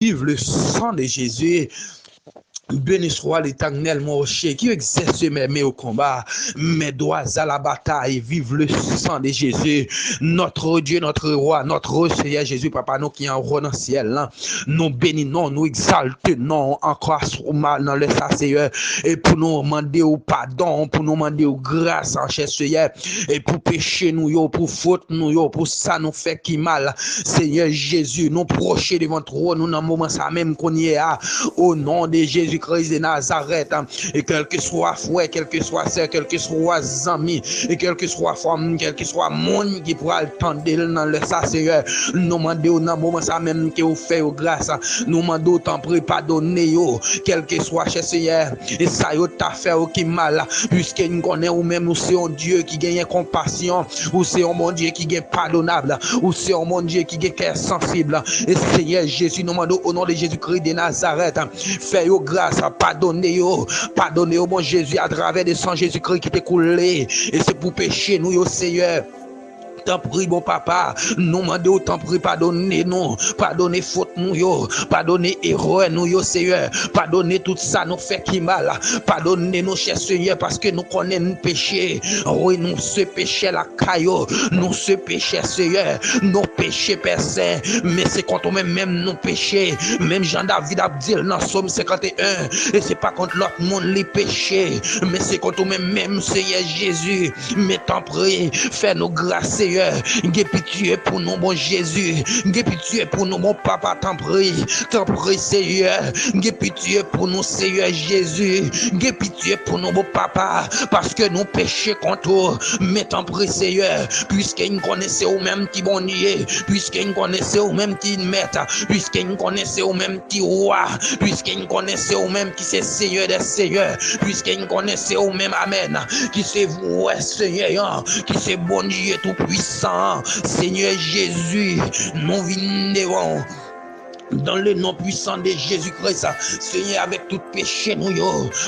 Vive le sang de Jésus. Béni soit l'Éternel, mon rocher, qui exerce mes mains au combat, mes doigts à la bataille. Vive le sang de Jésus, notre Dieu, notre roi, notre Seigneur Jésus, Papa, nous qui en roi dans le ciel. Hein. Nous bénissons, nous exaltons encore sur mal dans le Seigneur, et pour nous demander au pardon, pour nous demander au grâce en cher Seigneur, et pour pécher nous, pour faute nous, pour ça nous fait qui mal. Seigneur Jésus, nous procher devant toi, nous dans le moment ça même qu'on y est, au nom de Jésus. Christ de Nazareth, et quel que soit frère, quel que soit sœur, quel que soit amis, et quel que soit femme, quel que soit monde qui pourra attendre dans le Seigneur, nous demandons dans le moment ça même que vous faites grâce, nous demandons tant pris pardonner, quel que soit chez Seigneur, et ça y t'a fait qui mal, puisque nous connaissons ou même nous c'est un Dieu qui gagne compassion, ou c'est un mon Dieu qui gagne pardonnable, ou c'est un mon Dieu qui gagne cœur sensible, et Seigneur Jésus, nous demandons au nom de Jésus-Christ de Nazareth, fais grâce. Pardonnez, mon Jésus, à travers le sang Jésus-Christ qui t'est coulé. Et c'est pour pécher nous, Seigneur. T'en prie, bon papa, nous demandons, t'en prie, pardonnez-nous, pardonnez faute nous, pardonnez erreur nous, Seigneur, pardonnez tout ça, nous fait qui mal, pardonnez-nous, cher Seigneur, parce que nous connaissons péché, oui, nous ce péché la caillou, nous ce péché, Seigneur, nos péchés percés, mais c'est contre même nos péchés, même Jean-David a dit dans Somme 51, et c'est pas contre l'autre monde les péchés, mais c'est contre même, Seigneur Jésus, mais t'en prie, fais-nous grâce, Seigneur, j'ai pitié pour nous, bon Jésus, j'ai pitié pour nous, mon papa, t'en prie, Seigneur, j'ai pitié pour nous, Seigneur Jésus, j'ai pitié pour nous, mon papa, parce que nous péchons contre toi, mais t'en prie, Seigneur, puisque nous connaissons au même qui bon Dieu, puisque nous connaissons au même qui maître, puisque nous connaissons au même qui roi, puisque nous connaissons au même qui c'est Seigneur des Seigneurs, puisque nous connaissons au même Amen, qui c'est vous, Seigneur, qui c'est bon Dieu tout puissant, Seigneur Jésus, nous venons dans le nom puissant de Jésus-Christ, Seigneur, avec tout péché, nous,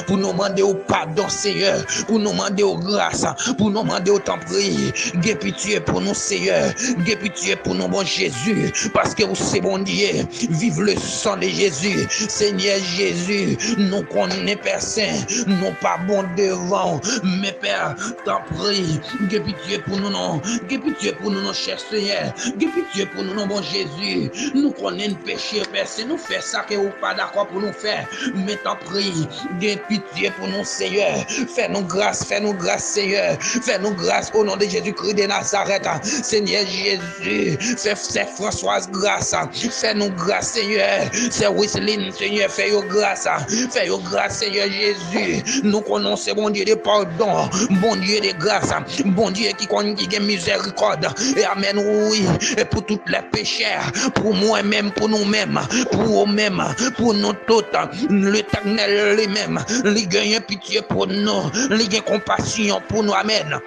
pour nous demander au pardon, Seigneur, pour nous demander au grâce, pour nous demander au temps pris, Dieu pitié pour nous, Seigneur, Dieu pitié pour nous, bon Jésus, parce que vous c'est bon Dieu, vive le sang de Jésus, Seigneur Jésus, nous connaissons personne, non pas bon devant, mais Père, t'en prie, Dieu pitié pour nous, non, Dieu pitié pour nous, cher Seigneur, Dieu pitié pour nous, non, bon Jésus, nous connaissons péché. Merci, nous fait ça que vous pas d'accord pour nous faire. Mais t'en prie, gain pitié pour nous, Seigneur. Fais-nous grâce, Seigneur. Fais-nous grâce au nom de Jésus-Christ de Nazareth. Seigneur Jésus, fais Françoise grâce. Fais-nous grâce, Seigneur. C'est Wesseline, Seigneur, fais-nous grâce. Fais-nous grâce, Seigneur Jésus. Nous connaissons bon Dieu de pardon, bon Dieu de grâce, bon Dieu qui a miséricorde. Et amen, oui. Et pour tous les pécheurs, pour moi-même, pour nous-mêmes, pour eux-mêmes, pour nous tous, l'Éternel lui-même, il gagne pitié pour nous, il gagne compassion pour nous, amen.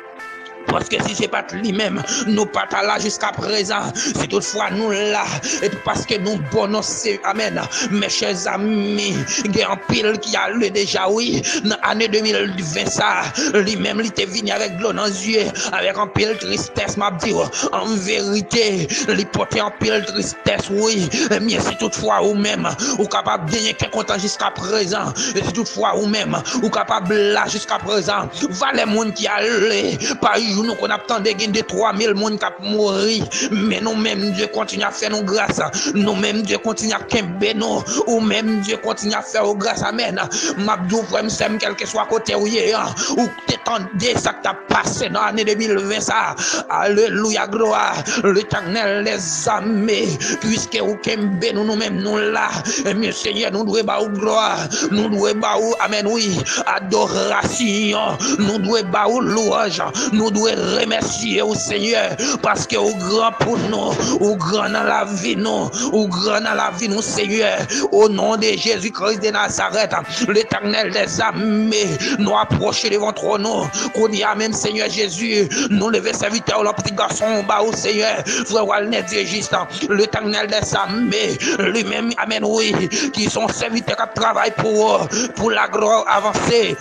Parce que si c'est pas lui-même, nous pas là jusqu'à présent. Si toutefois nous là, et parce que nous bonnes, amen. Mes chers amis, il y a un pile qui a le déjà, oui, dans l'année 2020, ça, lui-même, il était venu avec l'eau dans les yeux, avec un pile tristesse, m'a dit, en vérité, il portait un pile tristesse, oui. Mais si toutefois vous-même, vous capable de gagner quelque temps jusqu'à présent, et si toutefois vous-même, vous capable là jusqu'à présent, va les monde qui a allé, par nous qu'on attendait de 3000 personnes qui mourir, mais nous-mêmes Dieu continue à faire nos grâces, nous-mêmes Dieu continue à kembe nous, ou même Dieu continue à faire nos grâces, amen. M'abdou vraiment quel que soit côté où ou t'étendez ça que t'as passé dans l'année 2020 ça, alléluia, gloire, l'Éternel les armées, puisque ou kembe nous-mêmes nous là, et mieux Seigneur nous devons ba gloire, nous devons ba amen, oui, adoration, nous devons ba louange, nous devons remercier au Seigneur parce que au grand pour nous, au grand dans la vie nous, au grand dans la vie nous, Seigneur, au nom de Jésus-Christ de Nazareth, l'Éternel des armées, nous approcher devant toi nous, qu'on dit amen, Seigneur Jésus, nous lever serviteur, le petit garçon bas au Seigneur, frère Walner Dieu juste, l'Éternel des armées, lui-même, amen, oui, qui sont serviteurs qui travaillent pour la gloire avancée.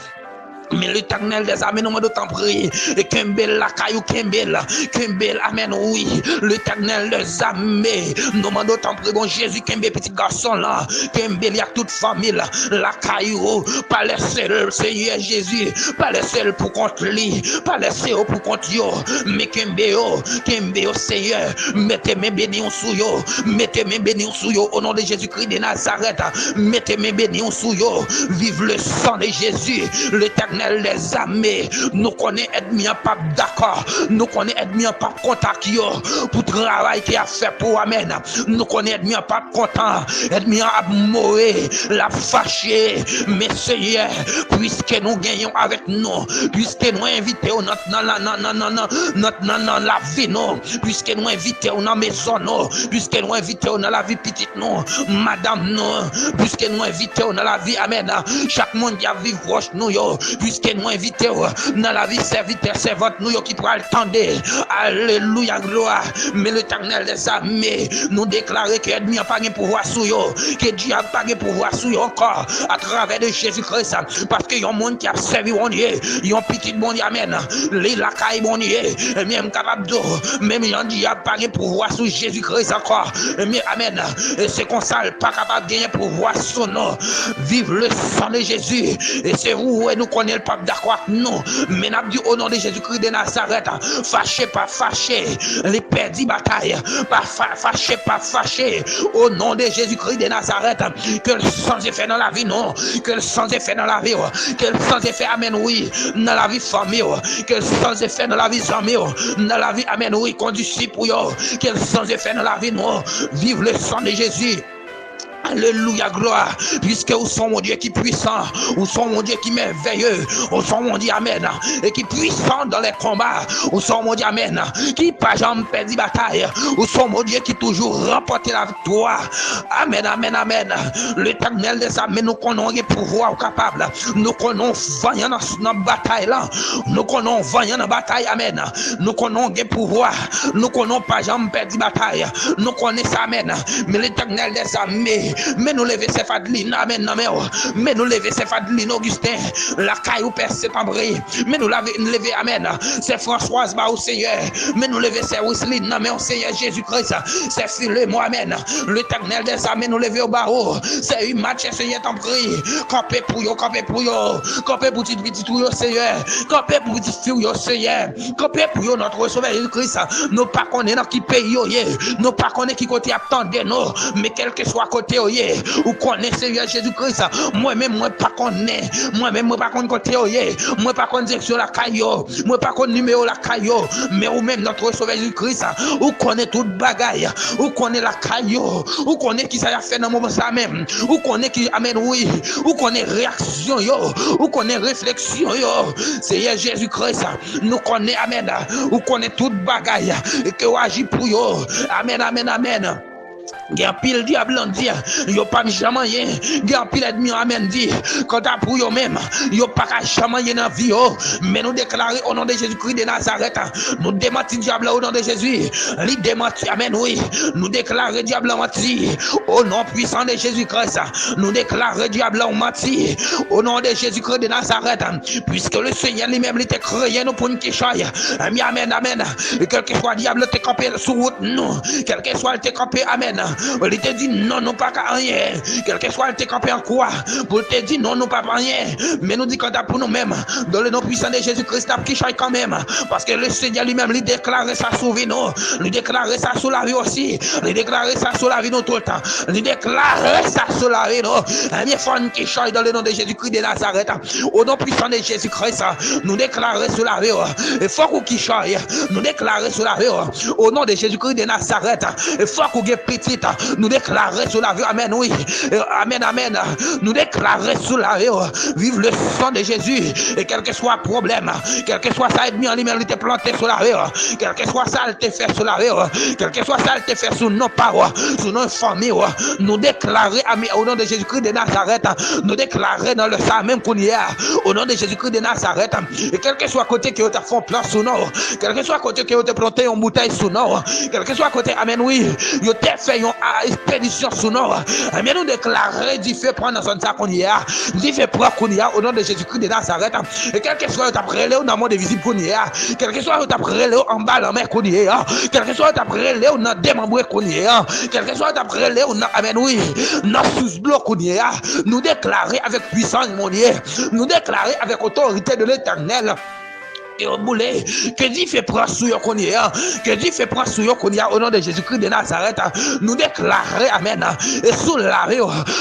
Mais l'Éternel des armées, nous m'en d'autant prier. Et Kembel, la caillou, Kembel, amen, oui. L'Éternel des armées, nous m'en d'autant prier. Bon Jésus, Kembel, petit garçon là. Kembel, il y a toute famille, la caillou, pas laisser le Seigneur Jésus, pas laisser le pour contre lui, pas laisser le pour contre yo. Mais Kembel, Seigneur, mettez mes bénis sous yo, mettez mes bénis sous yo, au nom de Jésus-Christ de Nazareth, mettez mes bénis sous yo, vive le sang de Jésus, l'Éternel les armées, nous connaissons ennemi en pape d'accord, nous connaissons ennemi en pape contact pour travail qui a fait pour amen, nous connaissons ennemi en pape content, ennemi en mourir, la fâché, mais Seigneur, puisque nous gagnons avec nous, puisque nous invitons dans la vie nous, puisque nous invitons dans la maison nous, puisque nous invitons dans la vie petite nous, madame nous, puisque nous invitons dans la vie amen, chaque monde qui a vivre proche nous puisque nous invitons dans la vie serviteur, servante, nous qui pourra attendre. Alléluia, gloire. Mais l'Éternel des armées, nous déclarer que l'ennemi n'a pas de pouvoir sur eux, que Dieu n'a pas de pouvoir sur eux encore, à travers de Jésus-Christ, parce qu'il y a un monde qui a servi mon Dieu, il y a un petit bon Dieu, amen. Les lacailles, mon Dieu, même capable de, même il n'y a pas de pouvoir sur Jésus-Christ encore, mais amen. Et c'est comme ça, pas capable de gagner pouvoir sur nous. Vive le sang de Jésus, et c'est vous et nous connaissons le pape d'accord non, mais nous dit au nom de Jésus-Christ de Nazareth, fâché pas fâché, les perdus bataille, pas fâché pas fâché, au nom de Jésus-Christ de Nazareth, que le sang est fait dans la vie non, que le sang est fait dans la vie, que le sang est fait amen oui, dans la vie famille, que le sang est fait dans la vie amis, dans la vie amen oui, conduit pour eux, que le sang est fait dans la vie non, vive le sang de Jésus. Alléluia, gloire, puisque vous sont mon Dieu qui est puissant, vous sont mon Dieu qui est merveilleux, vous sont mon Dieu, amen, et qui est puissant dans les combats, vous sont mon Dieu, amen, qui pas jamais perdu bataille, vous sont mon Dieu qui toujours remporté la victoire, amen, amen, amen, l'Éternel des armées, nous connaissons les pouvoirs capables, nous connaissons vaillant dans la bataille là, nous connaissons vaillant dans la bataille, amen, nous connaissons les pouvoirs, nous connaissons pas jamais perdu bataille, nous connaissons, amen, mais l'Éternel des armées, mais nous lever ces fadlines, amen, mais nous lever ces fadlines, Augustin, la caillou percée pambré, mais nous lever, amen, c'est Françoise, bah, au Seigneur, mais nous lever ces Wisseline, mais au Seigneur Jésus-Christ, c'est Philé, moi, amen, l'Éternel des armées, nous lever au barreau, c'est une match, Seigneur, t'en prie, campé pour yo, campé pour yo, campé pour petit yo, Seigneur, campé pour petit fille, yo, Seigneur, campé pour yo, notre sauveur Jésus-Christ, nous pas connaître dans qui pays, yo, nous pas connaître qui côté attendez nous, mais quel que soit côté, ou connaît Seigneur Jésus-Christ, moi-même, moi pas connaît, moi-même, moi pas connaît côté, moi pas connaît direction la caillou, moi pas connaît numéro la caillou, mais ou même notre sauveur Jésus-Christ, ou connaît toute bagaille, ou connaît la caillou, ou connaît qui ça a fait dans le moment ça même, ou connaît qui amen oui, ou connaît réaction yo, ou connaît réflexion yo, Seigneur Jésus-Christ, nous connaît amen, ou connaît toute bagaille, et que ou agit pour yo, amen, amen, amen. Il y a pile diable en dit, il n'y a pas jamais rien. Il y a pile ennemi amen dit, quand à pour eux même, il n'y a pas jamais rien dans la vie. Mais nous déclarons au nom de Jésus-Christ de Nazareth, nous démentons diable au nom de Jésus. Lui démentit, amen, oui. Nous déclarons diable en menti au nom puissant de Jésus-Christ. Nous déclarons diable en menti au nom de Jésus-Christ de Nazareth. Puisque le Seigneur lui-même était créé nous pour une quichaille. Amen, amen. Et quel que soit diable te campé sur route, nous. Quel que soit te campé, amen. Il te dit non, non pas rien. Quel que soit te campé en quoi. Pour te dire non, non pas rien. Mais nous dit quand pour nous-mêmes, dans le nom puissant de Jésus-Christ, qui chaille quand même. Parce que le Seigneur lui-même, lui déclare ça sur vie, nous. Lui déclare ça sur la vie aussi. Lui déclare ça sur la vie, nous tout le temps. Lui déclare ça sur la vie, nous. Mes fans qui chaille dans le nom de Jésus-Christ de Nazareth. Au nom puissant de Jésus-Christ, nous déclarons sur la vie. Et faut qu'on qui chaille. Nous déclarons sur la vie. Au nom de Jésus-Christ de Nazareth. Et faut qu'on get petit. Nous déclarons sur la vie, amen, oui, amen, amen, nous déclarons sur la vie, vive le sang de Jésus, et quel que soit le problème, quel que soit ça, ennemi en lui-même, il t'est planté sur la vie, quel que soit ça, il t'est fait sur la vie, quel que soit ça, il t'est fait sur nos paroles, sur nos familles, nous déclarons, au nom de Jésus-Christ de Nazareth, nous déclarons dans le sang même qu'on y a, au nom de Jésus-Christ de Nazareth, et quel que soit côté qui te font place sur nous, quel que soit côté qui te planté une bouteille sur nous, quel que soit côté, amen, oui, il t'a fait une expédition sous nous. Mais nous déclarer du feu prendre dans son sac qu'on y a, du feu prendre qu'on y a au nom de Jésus-Christ de Nazareth. Et quel que soit après le dans le monde visible qu'on y a, quel que soit après le en bas la mer qu'on y a, quel que soit après le dans démembré qu'on y a, quel que soit après le dans amen oui, dans sous bloc qu'on y a, nous déclarer avec puissance mon Dieu, nous déclarer avec autorité de l'Éternel. Et au boulet, que Dieu fait prendre sur yo qu'on y a, que Dieu fait prendre sur yo qu'on y a au nom de Jésus-Christ de Nazareth, nous déclarer, amen, et sous la vie,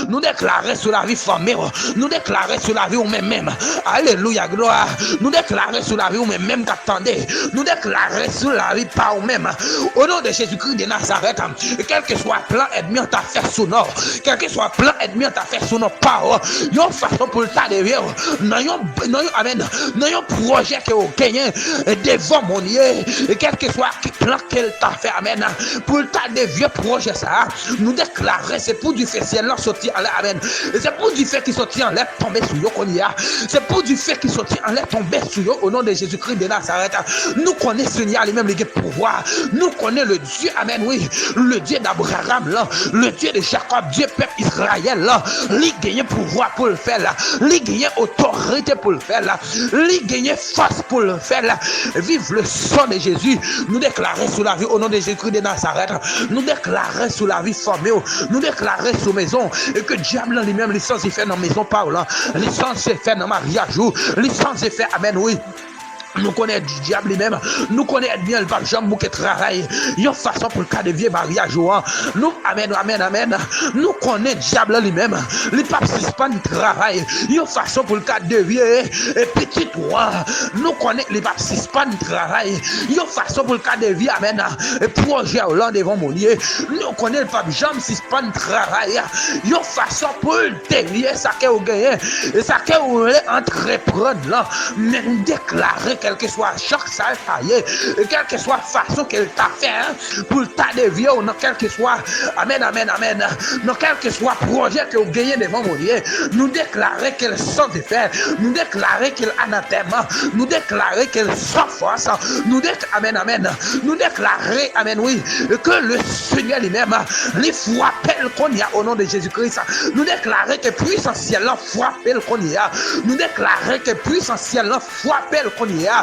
nous déclarer sur la vie famille, nous déclarer sur la vie ou même, alléluia, gloire, nous déclarer sur la vie ou même qu'attendez, nous déclarer sur la vie par ou même, au nom de Jésus-Christ de Nazareth, quel que soit plan ennemi en t'a fait sous nous, quel que soit plan ennemi en t'a fait sous nos pas, yon façon pour le tas de vie, non yon, amen, non yon projet que vous devant mon Dieu, et quel que soit le plan qu'elle t'a fait, amen, pour le tas de vieux projets, ça, nous déclarer, c'est pour du fait, ciel là sorti en l'air, amen, c'est pour du fait qui sorti en l'air, tomber sur yo qu'on y a, c'est pour du fait qui sorti en l'air, tomber sur yo, au nom de Jésus-Christ de Nazareth, nous connaissons Seigneur, les mêmes les pouvoirs, nous connaissons le Dieu, amen, oui, le Dieu d'Abraham, là, le Dieu de Jacob, Dieu peuple Israël, là, lui gagne pouvoir pour le faire, là, lui gagne autorité pour le faire, là, lui gagne force pour le faire là. Vive le sang de Jésus. Nous déclarons sous la vie au nom de Jésus de Nazareth. Nous déclarons sous la vie formée. Nous déclarons sous maison. Et que diable lui-même, licence est fait dans maison parlant. Licence est fait dans mariage. Licence est fait, amen, oui. Nous connaissons du diable lui-même, nous connaissons bien le pape Jean qui travaille. Il y a une façon pour le cas de vieux mariage. Nous, amen, amen, amen. Nous connaissons le diable lui-même, le pape suspend travail. Il y a une façon pour le cas de vieux et petit roi. Nous connaissons le pape suspend travail. Il y a une façon pour le cas de vieux, amen. Et projet Hollande devant mon Dieu. Nous connaissons le pape Jean suspend travail. Il y a une façon pour le dévier, ça qu'est au gagné. Et ça qu'est au entreprendre là. Mais nous déclarer quel que soit chaque salle taillé, quelle que soit façon qu'elle t'a fait, pour le tas de vieux, ou dans quel que soit, amen, amen, amen, dans quel que soit projet que vous gagnez devant mon Dieu, nous déclarer qu'elle sort de fer, nous déclarer qu'elle anathème, nous déclarer qu'elle sans force, nous déclarer, amen, amen, nous déclarer, amen, oui, que le Seigneur lui-même, les frappes qu'on y a au nom de Jésus-Christ, nous déclarer que puissance là frappe qu'on y a, nous déclarer que puissance là frappe qu'on y a,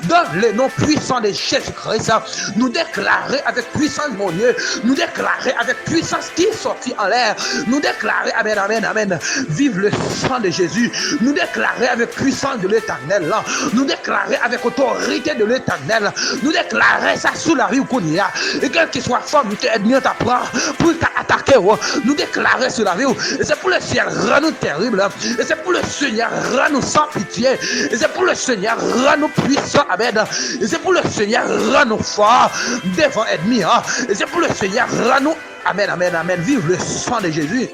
dans le nom puissant de Jésus-Christ, nous déclarer avec puissance, mon Dieu, nous déclarer avec puissance qui est sorti en l'air, nous déclarer, amen, amen, amen, vive le sang de Jésus, nous déclarer avec puissance de l'Éternel, nous déclarer avec autorité de l'Éternel, nous déclarer ça sous la rue qu'on y a, et quel que soit forme que l'ennemi t'apprend pour t'attaquer, nous déclarer sur la rue, et c'est pour le ciel rend-nous terrible, et c'est pour le Seigneur rend-nous sans pitié, et c'est pour le Seigneur rend-nous puissant, amen. Et c'est pour le Seigneur rend-nous fort devant ennemi, et c'est pour le Seigneur rend-nous, amen, amen, amen. Vive le sang de Jésus.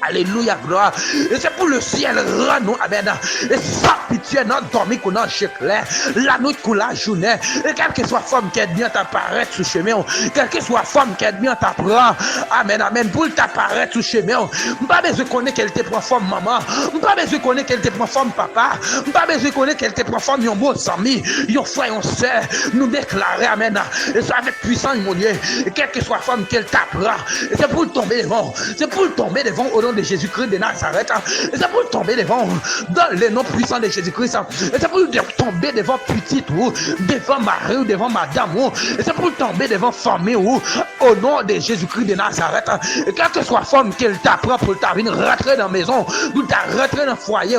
Alléluia, gloire. Et c'est pour le ciel, rend-nous, amen. Et sans pitié, non dormi qu'on a clair, la nuit qu'on la journée. Et quelle que soit femme qui est bien t'apparaître sous chemin, quelle que soit femme qui est bien t'apprend, amen, amen, pour t'apparaître sous chemin. Pas besoin de connaître qu'elle te prend forme maman, pas besoin de connaître qu'elle te prend forme papa, pas besoin de connaître qu'elle te prend forme yon beau sami, yon frère, yon sœur, nous déclarer, amen. Et ça avec puissance, mon Dieu. Et quelle que soit femme qu'elle t'apprend, et c'est pour tomber devant, c'est pour tomber devant au nom de Jésus-Christ de Nazareth, et c'est pour tomber devant dans le nom puissant de Jésus-Christ, et c'est pour tomber devant petite ou devant Marie ou devant madame ou, et c'est pour tomber devant famille ou au nom de Jésus-Christ de Nazareth, et quelle que soit forme qu'elle t'apprend pour ta venir rentrer dans la maison, pour ta rentrer dans le foyer,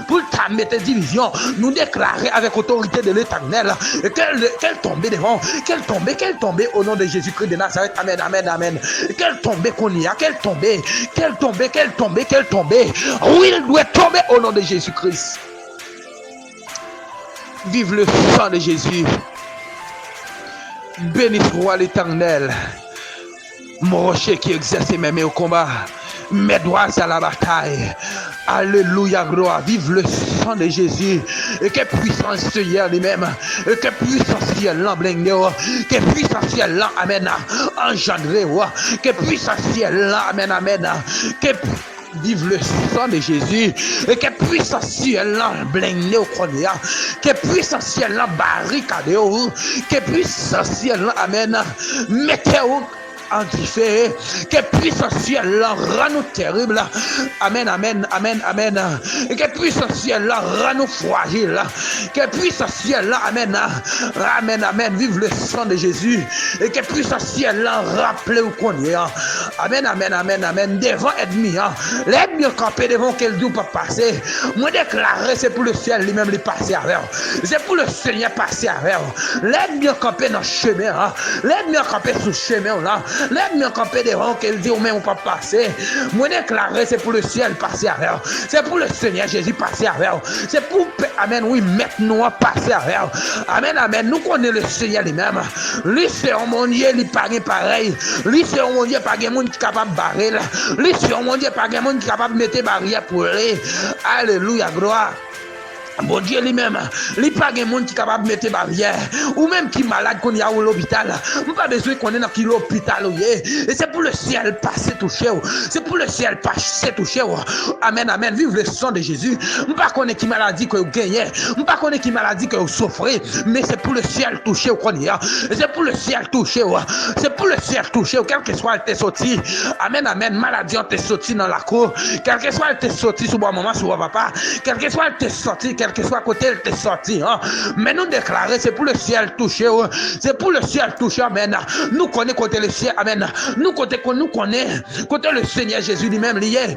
pour ta mettre division, nous déclarer avec autorité de l'Éternel, et qu'elle tombe devant, qu'elle tombe au nom de Jésus-Christ de Nazareth, amen, amen, amen, qu'elle tombe qu'on y a, qu'elle tombe, oui, il doit tomber au nom de Jésus-Christ. Vive le sang de Jésus. Béni soit l'Éternel, mon rocher qui exerce mes mains au combat, mes doigts à la bataille. Alléluia, gloire. Vive le sang de Jésus. Et que puissance Seigneur lui-même. Et que puissance ciel l'emblègne. Que puissance ciel là, amen, engendré. Que puissance ciel là, amen, amen. Vive le sang de Jésus. Et que puissance ciel là, blindé au cronia. Que puissance ciel là, barricadé. Que puissance ciel là, amen. Mettez-vous antifé, que puissance ciel là rend nous terrible. Amen, amen, amen, amen. Et que puissance ciel là rend nous fragile. Que puissance ciel là, amen, amen, amen. Vive le sang de Jésus. Et que puissance ciel là rappelez où qu'on est. Amen, amen, amen, amen. Devant ennemi, l'ennemi campé devant quel Dieu peut passer. Moi déclarer c'est pour le ciel lui-même lui passer avec. C'est pour le Seigneur passer avec. L'ennemi campé dans le chemin, l'ennemi campé sous le chemin là. L'ennemi campé devant quel Dieu même pas passer. Moi déclarer c'est pour le ciel passer avec. C'est pour le Seigneur Jésus passer avec. C'est pour amen oui maintenant passer avec. Amen, amen. Nous connaissons le Seigneur lui-même. Lui c'est un mon Dieu, lui pas pareil. Lui c'est un mon Dieu, pas de monde qui capable de barrer. Lui c'est un mon Dieu, pas de monde qui capable de mettre barrière pour lui. Alléluia, gloire. Bon Dieu lui-même, il pas de monde qui est capable de mettre barrière, ou même qui est malade qu'on y a à l'hôpital. On pas besoin qu'on est dans l'hôpital. Et c'est pour le ciel passer touché. C'est pour le ciel passer touché. Amen, amen. Vive le sang de Jésus. On pas connaître qui maladie que vous gagnez. On pas connaître qui maladie que vous souffrez. Mais c'est pour le ciel touché qu'on y a. C'est pour le ciel touché. C'est pour le ciel touché. Quel que soit tes sorti. Amen, amen. Maladie on t'est sorti dans la cour. Quel que soit tes sorti sur bon moment, sur bon papa. Quel que soit tes sorti. Quel que soit côté elle t'est sorti, mais nous déclarer c'est pour le ciel touché, c'est pour le ciel touché, amen. Nous connaissons côté le ciel, amen. Nous connaissons côté le Seigneur Jésus lui-même lié,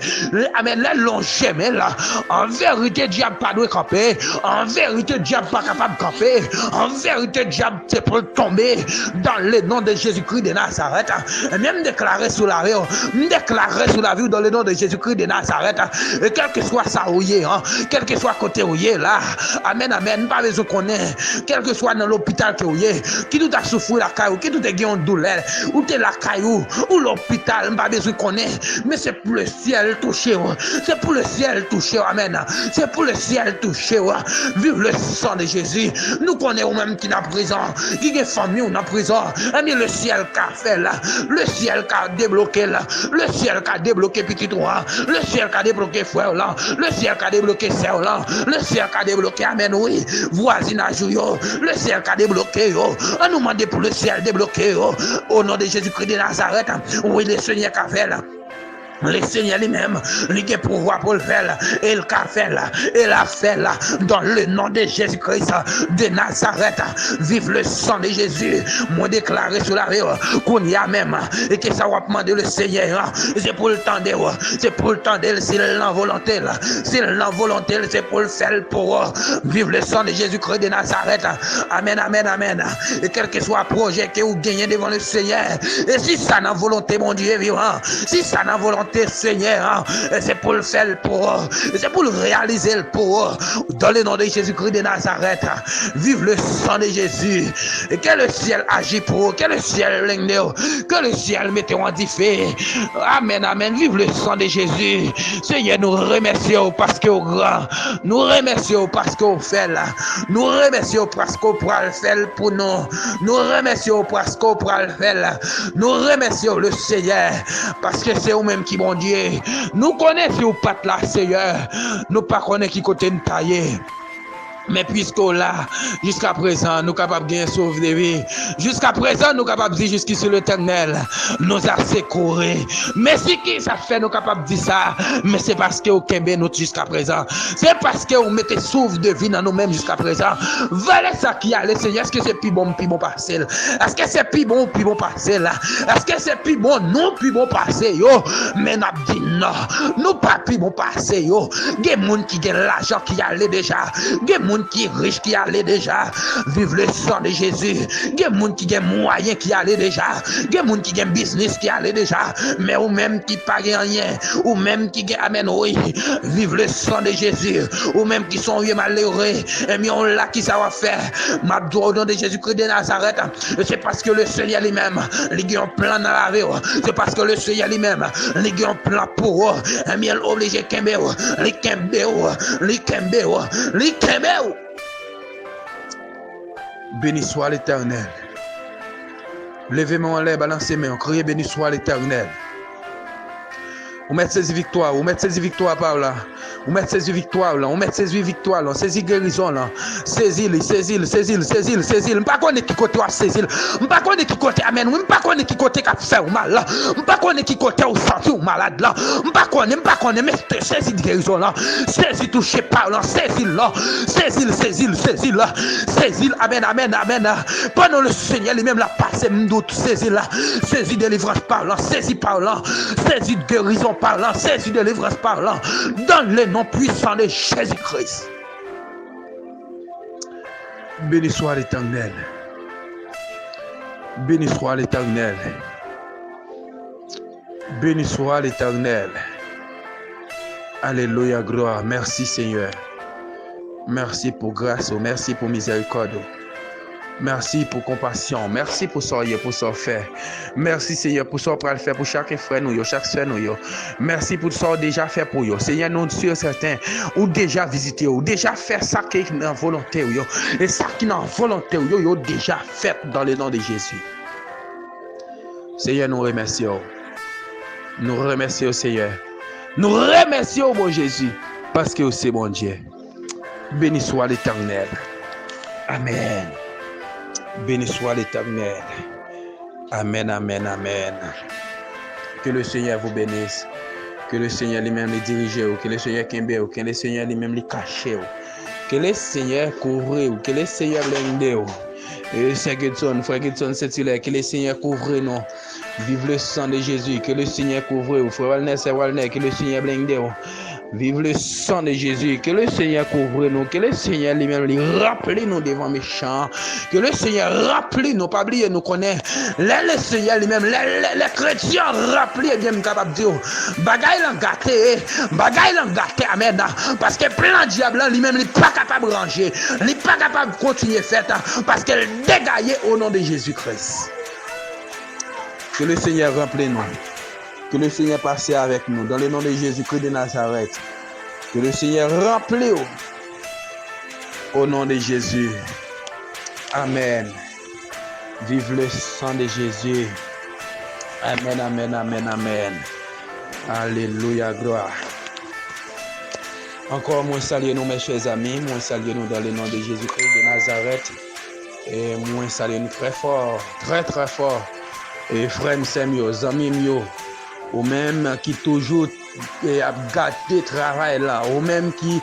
amen. Là l'on jamais là. En vérité, diable pas doit camper. En vérité, diable pas capable de camper. En vérité, diable c'est pour tomber dans le nom de Jésus-Christ de Nazareth. Même déclarer sous la vie, dans le nom de Jésus-Christ de Nazareth. Et quel que soit ça où il est, quel que soit côté où il est là, amen, amen, pas besoin qu'on ait, quel que soit dans l'hôpital que vous êtes, qui tout a souffert la caillou, qui tout a gagné une douleur, ou t'es la caillou, ou l'hôpital, pas besoin qu'on ait, mais c'est pour le ciel touché, c'est pour le ciel touché, amen, c'est pour le ciel touché, vive le sang de Jésus, nous connaissons même qui est en prison, qui est famille ou en prison, mais le ciel qu'a fait là, le ciel qu'a débloqué là, le ciel qu'a débloqué petit roi, le ciel qu'a débloqué frère là, le ciel qu'a débloqué sœur là, le ciel qu'a débloqué, amen, oui, voisinage, le ciel qu'a débloqué, on nous demande pour le ciel débloqué, au nom de Jésus-Christ de Nazareth, oui, le Seigneur qu'a fait là. Le Seigneur lui-même, il a pouvoir pour le faire, et il a fait là, il a fait là, dans le nom de Jésus-Christ de Nazareth. Vive le sang de Jésus. Moi déclaré sur la vie qu'on y a même, et que ça va demander le Seigneur. C'est pour le temps c'est pour le temps d'elle, c'est la volonté là, c'est la volonté, c'est pour le faire pour vivre le sang de Jésus-Christ de Nazareth. Amen, amen, amen. Et quel que soit le projet que vous gagnez devant le Seigneur, et si ça n'a volonté, mon Dieu vivant, si ça n'a volonté, Seigneur, c'est pour le faire pour c'est pour le réaliser pour dans le nom de Jésus-Christ de Nazareth. Vive le sang de Jésus, et que le ciel agit pour, que le ciel l'aigne, que le ciel mette en diffé. Amen, amen. Vive le sang de Jésus. Seigneur, nous remercions parce que au grand, nous remercions parce qu'on fait là, nous remercions parce qu'on pourra le faire pour nous, nous remercions parce qu'on pourra le faire là, nous remercions le Seigneur parce que c'est vous-même qui bon Dieu. Nous connaissons pas là, Seigneur. Nous pas connaissons qui côté nous tailler. Mais puisque là, jusqu'à présent, nous capables de gagner sauve des vies. Jusqu'à présent, nous capables de dire jusqu'ici l'Éternel nous a secourés. Mais si qui ça fait nous capables de dire ça, mais c'est parce que vous kembe nous jusqu'à présent. C'est parce que vous mettez sauve de vie dans nous-mêmes jusqu'à présent. Voilà ça qui a le Seigneur. Est-ce que c'est plus bon passé? Est-ce que c'est plus bon passé là? Est-ce que c'est plus bon? Non, plus bon passé yo. Mais n'a dit non. Nous pas plus bon passé yo. Des gens qui ont l'argent qui allait déjà. Des gens qui est riche qui allait déjà, vive le sang de Jésus. Il y a des gens qui ont moyen qui allait déjà, il y a des gens qui ont business qui allait déjà, mais ou même qui pas rien, ou même qui ont amen oui, vive le sang de Jésus, ou même qui sont malheureux, et bien on l'a qui ça va faire. Ma au nom de Jésus-Christ de Nazareth, c'est parce que le Seigneur lui-même, il a un plan dans la vie, c'est parce que le Seigneur lui-même, il a un plan pour eux, et bien obligé de Kembe. Béni soit l'Éternel. Levez-moi en l'air, balancez mes mains, criez béni soit l'Éternel. Vous mettez ces victoires par là. On met saisi victoire là, on met saisi victoire là, saisi guérison là. Saisis-le. M'pas connait qui côté à saisir. M'pas connait qui côté amen. M'pas connait qui côté qui fait mal là. M'pas connait qui côté au senti ou malade là. M'pas connait mais saisis guérison là. Saisis touché par là, saisis là. Saisis là. Saisis amen. Pendant le Seigneur lui-même l'a passé m'dou saisis là. Saisis délivrance par là, saisis par là. Saisis guérison par là, saisis délivrance par là. Dans le nom puissant de Jésus-Christ. Béni soit l'Éternel. Béni soit l'Éternel. Béni soit l'Éternel. Alléluia, gloire. Merci Seigneur. Merci pour grâce. Merci pour miséricorde. Merci pour compassion. Merci pour ça, pour ça faire. Merci Seigneur pour ça pour le faire pour chaque frère nous, chaque soeur nous. Merci pour ça déjà fait pour vous. Seigneur, nous sommes certains ou déjà visité ou déjà fait ça qui est en volonté et ça qui est en volonté ou déjà fait dans le nom de Jésus. Seigneur, nous remercions. Nous remercions Seigneur. Nous remercions mon Jésus parce que c'est mon Dieu. Béni soit l'Éternel. Amen. Béni soit l'Éternel. Amen. Que le Seigneur vous bénisse. Que le Seigneur lui-même les dirige. Que le Seigneur kembe. Que le Seigneur lui-même les cache. Que le Seigneur couvre. Que le Seigneur blinde. Et frère Gedson, c'est là. Que le Seigneur couvre nous. Vive le sang de Jésus. Que le Seigneur couvre. Frère Walner, que le Seigneur blinde. Vive le sang de Jésus. Que le Seigneur couvre nous. Que le Seigneur lui-même lui rappelle nous devant méchants. Que le Seigneur rappelle nous. Pas oublier nous connaît. Le Seigneur lui-même. Les chrétiens rappelent bien capable de dire. Bagaille l'en gâté. Amen. Parce que plein de diable lui-même n'est pas capable de ranger. Il n'est pas capable de continuer faire. Parce qu'elle dégaille au nom de Jésus-Christ. Que le Seigneur rappelle nous. Que le Seigneur passe avec nous dans le nom de Jésus-Christ de Nazareth. Que le Seigneur remplit au nom de Jésus. Amen. Vive le sang de Jésus. Amen. Alléluia, gloire. Encore, moi saluer nous, mes chers amis. Moi saluer nous dans le nom de Jésus-Christ de Nazareth. Et moi saluer nous très fort, très fort. Et frères, mes amis, ou même qui toujours a gâté travail là, ou même qui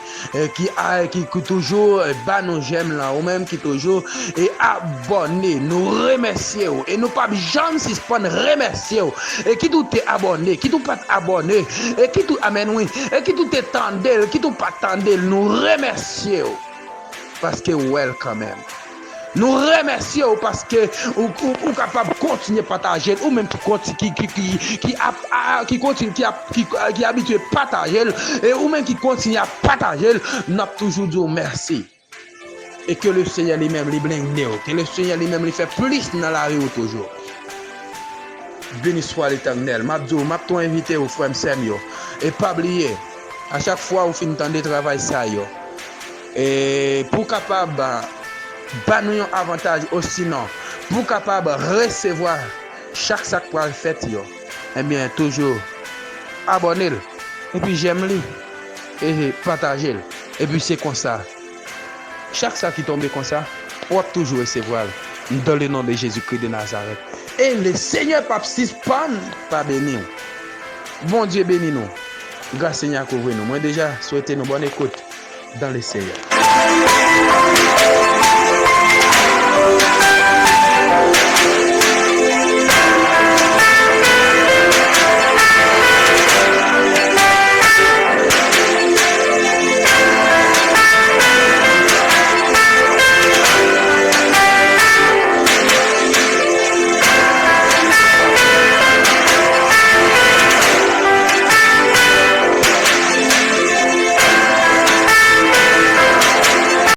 toujours bat nos j'aime là, ou même qui toujours est abonné, nous remercier et nous pas jamais suspendre remercier et qui tout est abonné, qui tout pas abonné et qui tout amen oui, et qui tout est tendel, qui tout pas tendel, nous remercier parce que well quand même. Nous remercions parce que vous êtes capable de continuer à partager, ou même qui habitué à partager, et ou même qui continue à partager, nous avons toujours dit merci. Et que le Seigneur lui-même lui blinde, que le Seigneur lui-même lui fait plus dans la rue toujours. Béni soit l'Éternel. Je vais inviter aux frères Samuel. Et pas oublier, à chaque fois vous finissez de travail ça, et pour capable pas nous un avantage aussi non pour capable recevoir chaque sac pour le fait eh bien toujours abonner et puis j'aime lui et partager et puis c'est comme ça chaque sac qui tombe comme ça on va toujours recevoir dans le nom de Jésus-Christ de Nazareth et le Seigneur pape pas béni bon Dieu béni nous grâce Seigneur couvre nous moi déjà souhaiter une bonne écoute dans le Seigneur.